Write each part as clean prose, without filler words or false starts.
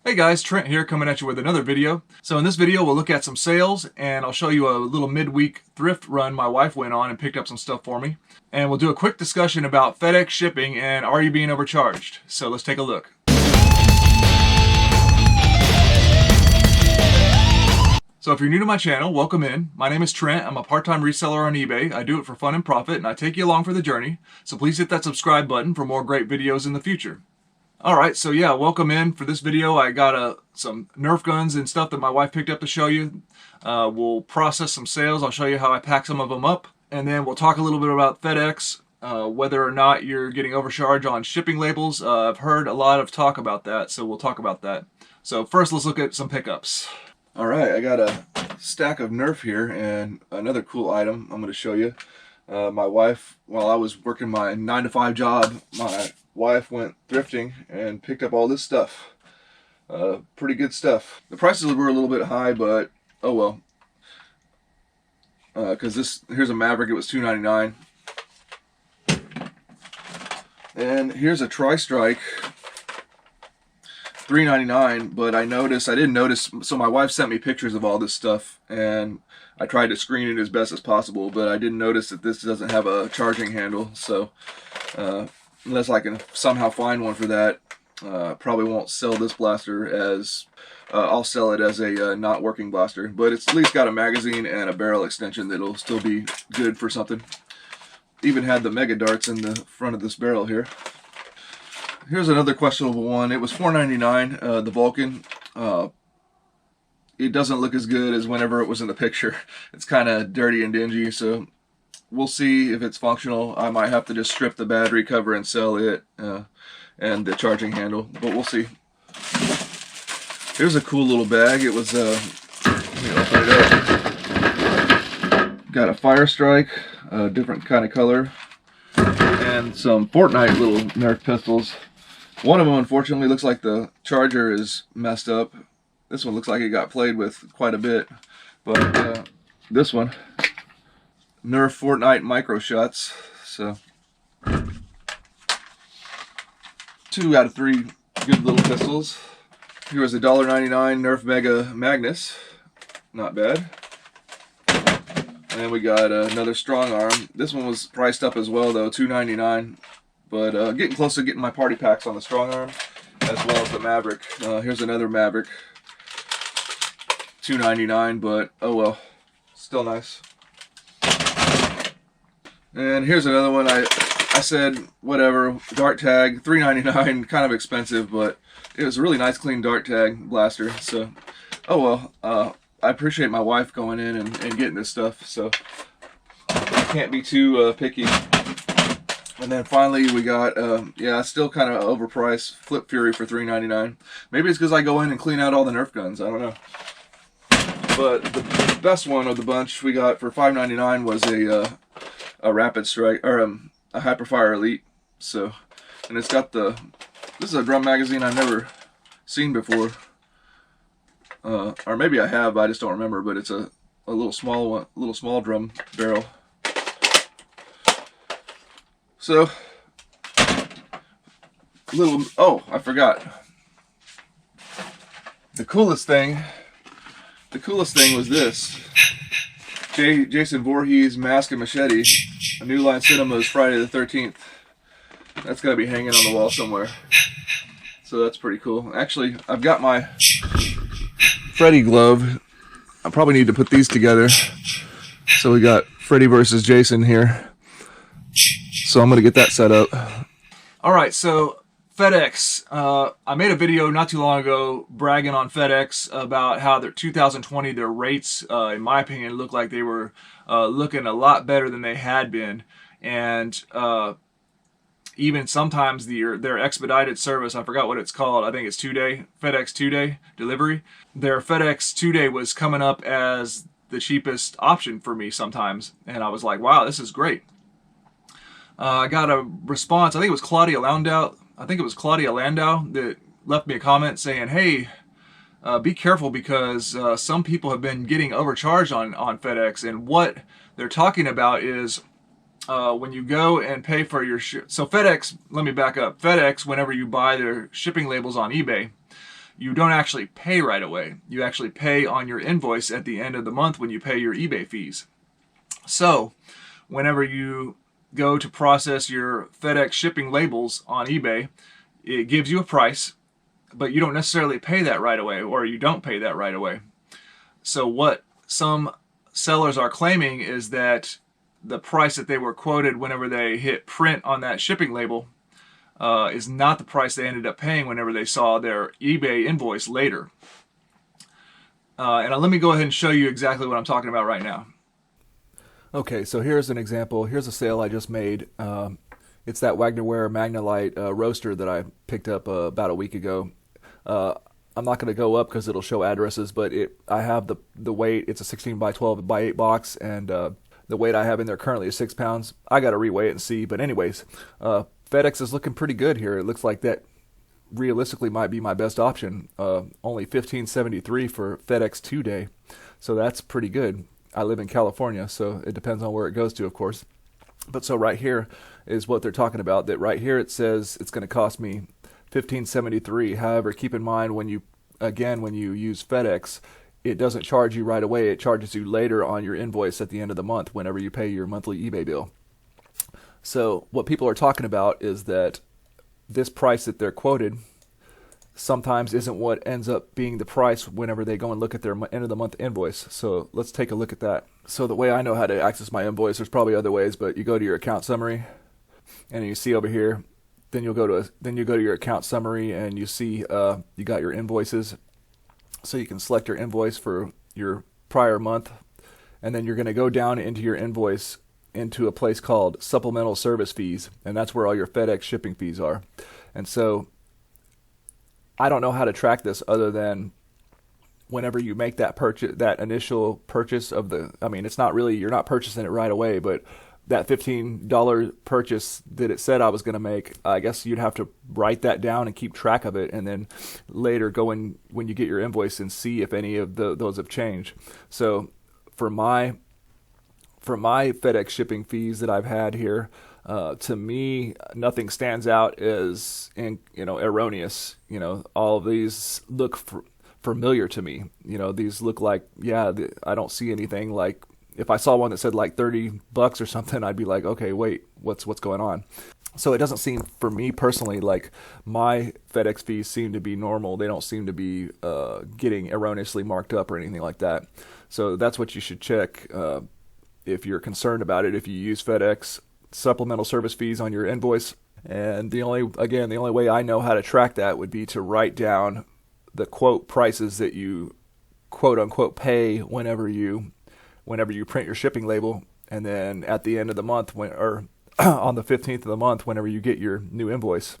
Hey guys, Trent here coming at you with another video. So in this video we'll look at some sales and I'll show you a little midweek thrift run my wife went on and picked up some stuff for me. And we'll do a quick discussion about FedEx shipping and are you being overcharged? So let's take a look. So if you're new to my channel, welcome in. My name is Trent. I'm a part-time reseller on eBay. I do it for fun and profit and I take you along for the journey. So please hit that subscribe button for more great videos in the future. Alright, so yeah, welcome in. For this video I got some Nerf guns and stuff that my wife picked up to show you. We'll process some sales. I'll show you how I pack some of them up. And then we'll talk a little bit about FedEx, whether or not you're getting overcharged on shipping labels. I've heard a lot of talk about that, so we'll talk about that. So first let's look at some pickups. Alright, I got a stack of Nerf here and another cool item I'm going to show you. My wife, while I was working my 9-to-5 job, my wife went thrifting and picked up all this stuff. Pretty good stuff. The prices were a little bit high, but oh well. Because here's a Maverick, it was $2.99. And here's a Tri-Strike, $3.99. But I didn't notice, so my wife sent me pictures of all this stuff, and I tried to screen it as best as possible, but I didn't notice that this doesn't have a charging handle. So unless I can somehow find one for that, probably won't sell this blaster as I'll sell it as a not working blaster, but it's at least got a magazine and a barrel extension that'll still be good for something. Even had the mega darts in the front of this barrel here. Here's another questionable one. It was $4.99, the Vulcan. It doesn't look as good as whenever it was in the picture. It's kind of dirty and dingy, so we'll see if it's functional. I might have to just strip the battery cover and sell it and the charging handle, but we'll see. Here's a cool little bag. It was, let me open it up. Got a Fire Strike, a different kind of color, and some Fortnite little Nerf pistols. One of them, unfortunately, looks like the charger is messed up. This one looks like it got played with quite a bit, but this one, Nerf Fortnite micro shots. So 2 out of 3 good little pistols. Here was a $1.99 Nerf Mega Magnus, not bad. And we got another strong arm. This one was priced up as well though, $2.99. But getting close to getting my party packs on the strong arm, as well as the Maverick. Here's another Maverick, $2.99, but oh well, still nice. And here's another one. I said whatever, dart tag, $3.99, kind of expensive, but it was a really nice clean dart tag blaster. So oh well, I appreciate my wife going in and getting this stuff, so I can't be too picky. And then finally we got, yeah, still kind of overpriced, Flip Fury for $3.99. Maybe it's because I go in and clean out all the Nerf guns, I don't know. But the best one of the bunch we got for $5.99 was a Rapid Strike, or a Hyperfire Elite. So, and it's got this is a drum magazine I've never seen before. Or maybe I have, I just don't remember, but it's a little small one, little small drum barrel. So, oh, I forgot. The coolest thing was this. Jason Voorhees Mask and Machete, a New Line Cinemas Friday the 13th. That's got to be hanging on the wall somewhere. So that's pretty cool. Actually, I've got my Freddy glove. I probably need to put these together. So we got Freddy versus Jason here. So I'm going to get that set up. Alright, so FedEx. I made a video not too long ago bragging on FedEx about how their 2020, their rates, in my opinion, looked like they were looking a lot better than they had been. And even sometimes their expedited service, I forgot what it's called, I think it's 2-day, FedEx 2-day delivery. Their FedEx 2-day was coming up as the cheapest option for me sometimes. And I was like, wow, this is great. I got a response, I think it was Claudia Landau. That left me a comment saying, hey, be careful because some people have been getting overcharged on FedEx. And what they're talking about is when you go and pay for your so FedEx, let me back up. FedEx, whenever you buy their shipping labels on eBay, you don't actually pay right away. You actually pay on your invoice at the end of the month when you pay your eBay fees. So whenever you go to process your FedEx shipping labels on eBay, it gives you a price, but you don't necessarily pay that right away, or you don't pay that right away. So what some sellers are claiming is that the price that they were quoted whenever they hit print on that shipping label is not the price they ended up paying whenever they saw their eBay invoice later. And let me go ahead and show you exactly what I'm talking about right now. Okay, so here's an example. Here's a sale I just made. It's that Wagnerware Magnalite roaster that I picked up about a week ago. I'm not going to go up because it'll show addresses, but I have the weight. It's a 16 by 12 by 8 box, and the weight I have in there currently is 6 pounds. I got to reweigh it and see, but anyways, FedEx is looking pretty good here. It looks like that realistically might be my best option. Only $15.73 for FedEx 2-day, so that's pretty good. I live in California, so it depends on where it goes to, of course. But so right here is what they're talking about. That right here it says it's going to cost me $15.73. However, keep in mind when you use FedEx, it doesn't charge you right away. It charges you later on your invoice at the end of the month whenever you pay your monthly eBay bill. So what people are talking about is that this price that they're quoted sometimes isn't what ends up being the price whenever they go and look at their end of the month invoice. So let's take a look at that. So the way I know how to access my invoice, there's probably other ways, but you go to your account summary, and you see over here, then you go to your account summary, and you see you got your invoices. So you can select your invoice for your prior month, and then you're going to go down into your invoice into a place called supplemental service fees, and that's where all your FedEx shipping fees are. And so I don't know how to track this other than whenever you make that purchase, that initial purchase of it's not really, you're not purchasing it right away, but that $15 purchase that it said I was going to make, I guess you'd have to write that down and keep track of it, and then later go in when you get your invoice and see if any of those have changed. So for my FedEx shipping fees that I've had here, to me, nothing stands out as erroneous. All of these look familiar to me. These look like, I don't see anything like. If I saw one that said like $30 or something, I'd be like, okay, wait, what's going on? So it doesn't seem, for me personally, like my FedEx fees seem to be normal. They don't seem to be getting erroneously marked up or anything like that. So that's what you should check if you're concerned about it. If you use FedEx supplemental service fees on your invoice, and the only way I know how to track that would be to write down the quote prices that you quote unquote pay whenever you print your shipping label, and then at the end of the month, on the 15th of the month, whenever you get your new invoice,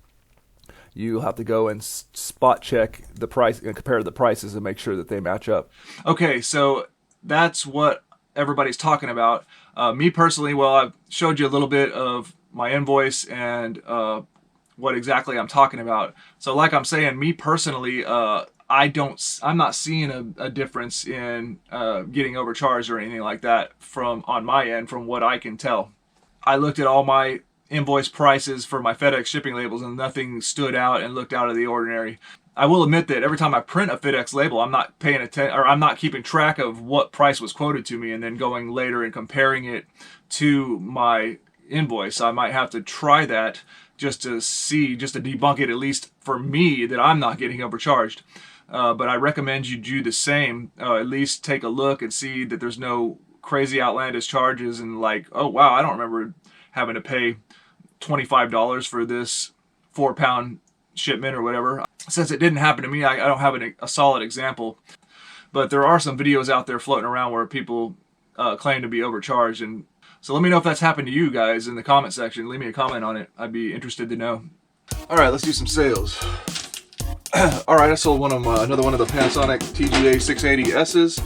you'll have to go and spot check the price and compare the prices and make sure that they match up. Okay, so that's what everybody's talking about. Me personally, well, I've showed you a little bit of my invoice and what exactly I'm talking about. So like I'm saying, me personally, I'm not seeing a difference in getting overcharged or anything like that on my end, from what I can tell. I looked at all my invoice prices for my FedEx shipping labels, and nothing stood out and looked out of the ordinary. I will admit that every time I print a FedEx label, I'm not paying attention, or I'm not keeping track of what price was quoted to me and then going later and comparing it to my invoice. I might have to try that just to debunk it, at least for me, that I'm not getting overcharged. But I recommend you do the same. At least take a look and see that there's no crazy outlandish charges and like, oh wow, I don't remember having to pay $25 for this 4-pound shipment or whatever. Since it didn't happen to me, I don't have a solid example. But there are some videos out there floating around where people claim to be overcharged. And so let me know if that's happened to you guys in the comment section. Leave me a comment on it. I'd be interested to know. All right, let's do some sales. All right, I sold another one of the Panasonic TGA 680S's,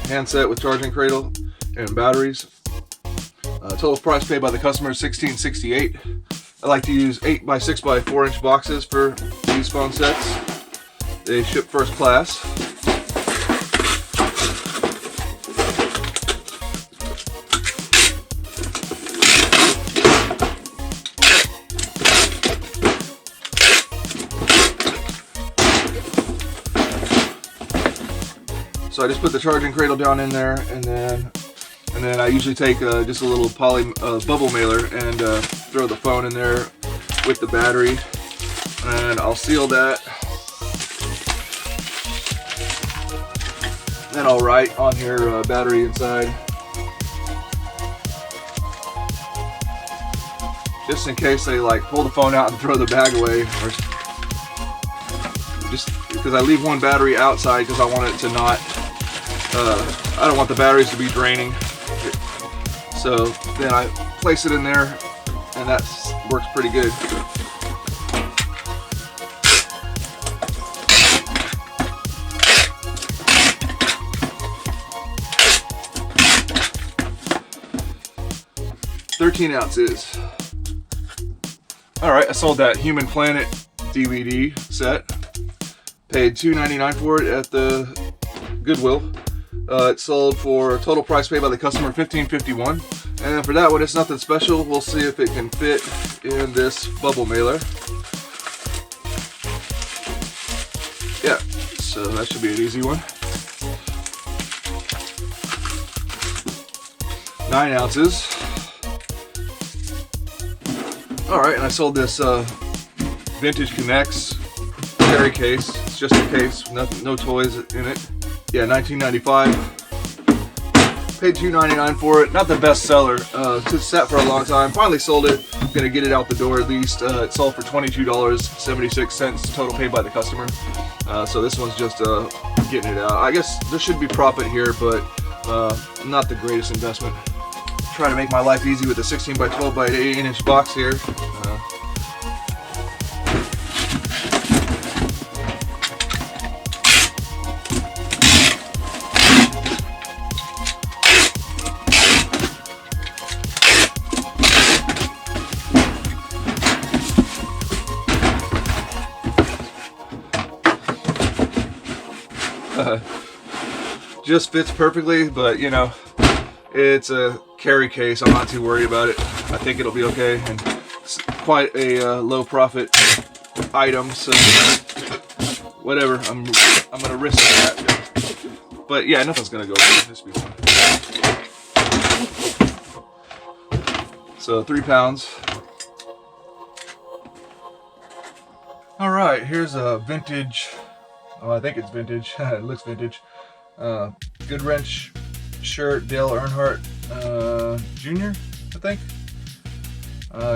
handset with charging cradle and batteries. Total price paid by the customer is $16.68. I like to use 8 by 6 by 4 inch boxes for these phone sets. They ship first class. So I just put the charging cradle down in there, and then I usually take just a little bubble mailer and throw the phone in there with the battery, and I'll seal that. Then I'll write on here battery inside, just in case they like pull the phone out and throw the bag away, or just because I leave one battery outside because I want it to not, I don't want the batteries to be draining. So then I place it in there, and that works pretty good. $13 ounces. All right, I sold that Human Planet DVD set. Paid $2.99 for it at the Goodwill. It sold for total price paid by the customer $15.51. And for that one, it's nothing special. We'll see if it can fit in this bubble mailer. Yeah, so that should be an easy one. 9 ounces. All right, and I sold this Vintage Connects carry case. It's just a case, no toys in it. Yeah, $19.95. Paid $2.99 for it. Not the best seller. It's sat for a long time. Finally sold it. I'm gonna get it out the door at least. It sold for $22.76 total paid by the customer. So this one's just getting it out. I guess there should be profit here, but not the greatest investment. Try to make my life easy with a 16 by 12 by 8-inch box here. Just fits perfectly, but you know, it's a carry case. I'm not too worried about it. I think it'll be okay, and it's quite a low profit item, so whatever. I'm gonna risk that. But yeah, nothing's gonna go wrong. This will be fun. So 3 pounds. All right, here's a vintage. Oh, I think it's vintage. It looks vintage. Good Wrench shirt, Dale Earnhardt Jr., I think.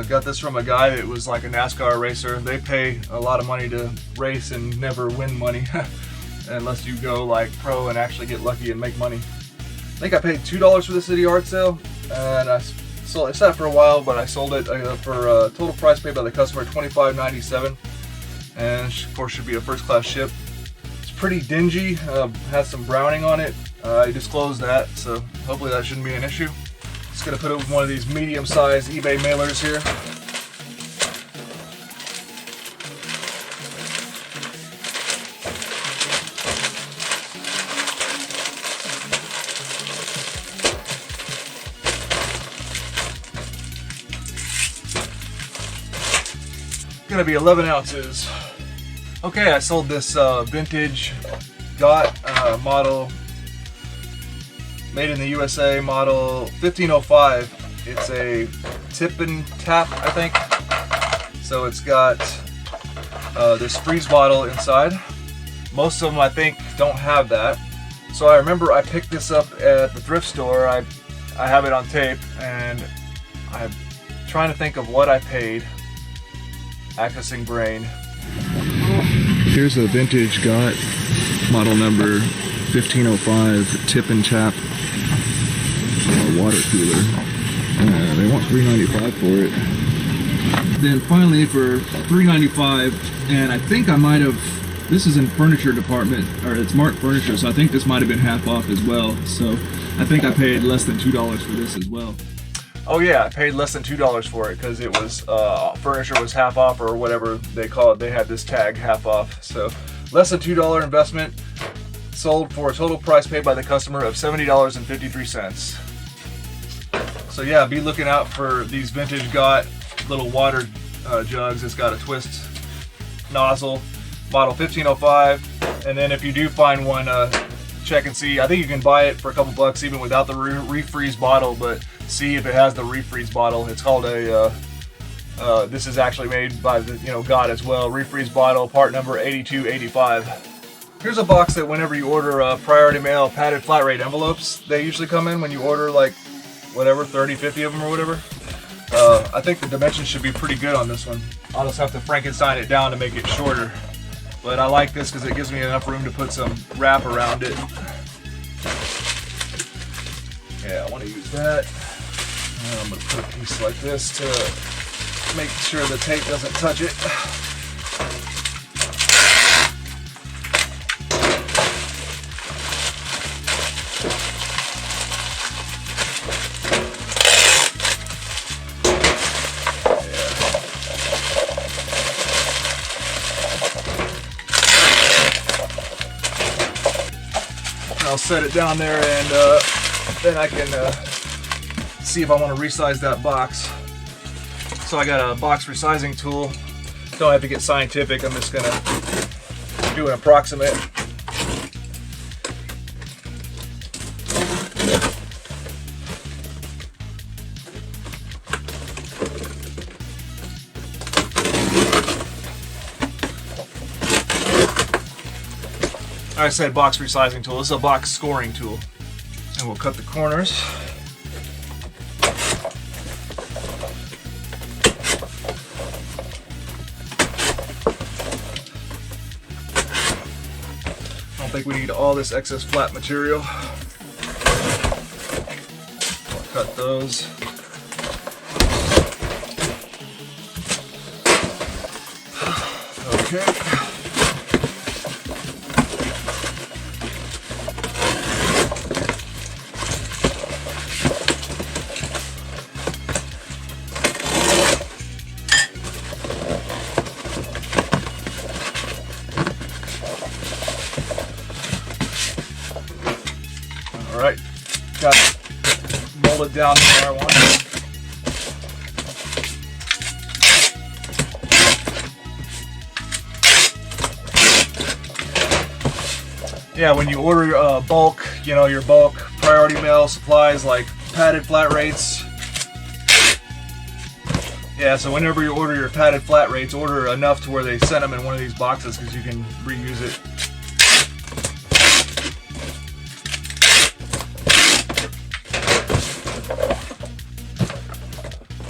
Got this from a guy that was like a NASCAR racer. They pay a lot of money to race and never win money unless you go like pro and actually get lucky and make money. I think I paid $2 for the city art sale, and I sold it. Sat for a while, but I sold it for total price paid by the customer $25.97, and of course should be a first class ship. Pretty dingy, has some browning on it. I disclosed that, so hopefully that shouldn't be an issue. Just gonna put it with one of these medium-sized eBay mailers here. Gonna be 11 ounces. Okay, I sold this vintage GOT model, made in the USA, model 1505. It's a tip and tap, I think. So it's got this freeze bottle inside. Most of them, I think, don't have that. So I remember I picked this up at the thrift store. I have it on tape, and I'm trying to think of what I paid. Accessing brain. Here's a vintage GOT model number 1505 tip and tap water cooler. They want $3.95 for it. Then finally for $3.95, and I think I might have, this is in furniture department, or it's marked furniture, so I think this might have been half off as well. So I think I paid less than $2 for this as well. Oh yeah, I paid less than $2 for it because it was furniture was half off, or whatever they call it. They had this tag half off. So less than $2 investment, sold for a total price paid by the customer of $70.53. So yeah, be looking out for these vintage GOT little water jugs. It's got a twist nozzle, model 1505. And then if you do find one check and see. I think you can buy it for a couple bucks even without the refreeze bottle, but see if it has the refreeze bottle. It's called a this is actually made by the God as well. Refreeze bottle, part number 8285. Here's a box that whenever you order priority mail padded flat rate envelopes, they usually come in when you order like whatever 30, 50 of them or whatever. I think the dimensions should be pretty good on this one. I'll just have to Frankenstein it down to make it shorter. But I like this because it gives me enough room to put some wrap around it. Yeah, I want to use that. And I'm going to put a piece like this to make sure the tape doesn't touch it. I'll set it down there, and then I can see if I want to resize that box. So I got a box resizing tool. Don't have to get scientific. I'm just gonna do an approximate. I said box resizing tool. This is a box scoring tool. And we'll cut the corners. I don't think we need all this excess flat material. I'll cut those. Okay. Alright, got it molded down where I want it. Yeah, when you order bulk, your bulk priority mail supplies like padded flat rates. Yeah, so whenever you order your padded flat rates, order enough to where they send them in one of these boxes because you can reuse it.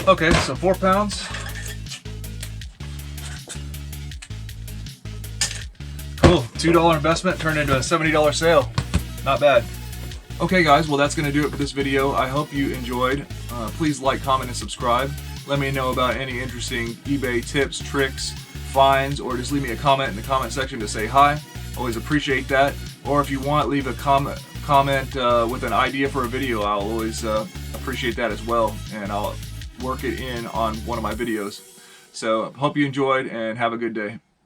Okay, so 4 pounds. Cool, $2 investment turned into a $70 sale. Not bad. Okay guys, well that's going to do it for this video. I hope you enjoyed. Please like, comment, and subscribe. Let me know about any interesting eBay tips, tricks, finds, or just leave me a comment in the comment section to say hi. Always appreciate that. Or if you want, leave a comment with an idea for a video. I'll always appreciate that as well, and I'll work it in on one of my videos. So hope you enjoyed and have a good day.